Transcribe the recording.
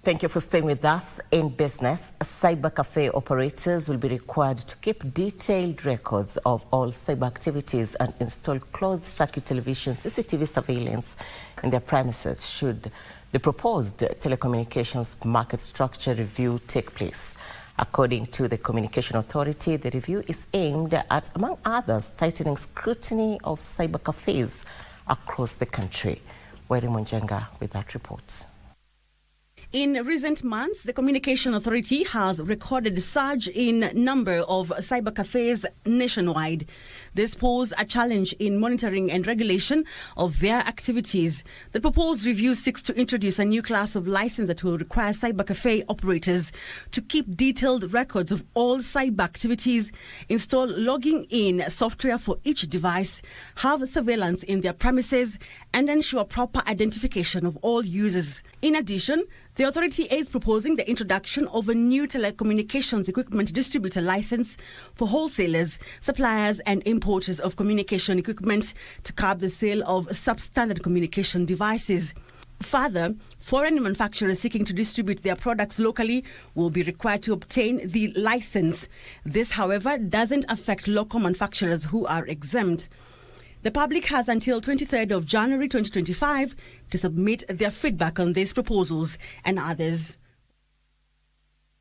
Thank you for staying with us. In business, cyber cafe operators will be required to keep detailed records of all cyber activities and install closed-circuit television CCTV surveillance in their premises should the proposed telecommunications market structure review take place. According to the Communication Authority, the review is aimed at, among others, tightening scrutiny of cyber cafes across the country. Weri Munjenga with that report. In recent months, the Communication Authority has recorded a surge in number of cyber cafes nationwide. This poses a challenge in monitoring and regulation of their activities. The proposed review seeks to introduce a new class of license that will require cyber cafe operators to keep detailed records of all cyber activities, install logging in software for each device, have surveillance in their premises, and ensure proper identification of all users. In addition, the authority is proposing the introduction of a new telecommunications equipment distributor license for wholesalers, suppliers and importers of communication equipment to curb the sale of substandard communication devices. Further, foreign manufacturers seeking to distribute their products locally will be required to obtain the license. This, however, doesn't affect local manufacturers who are exempt. The public has until 23rd of January 2025 to submit their feedback on these proposals and others.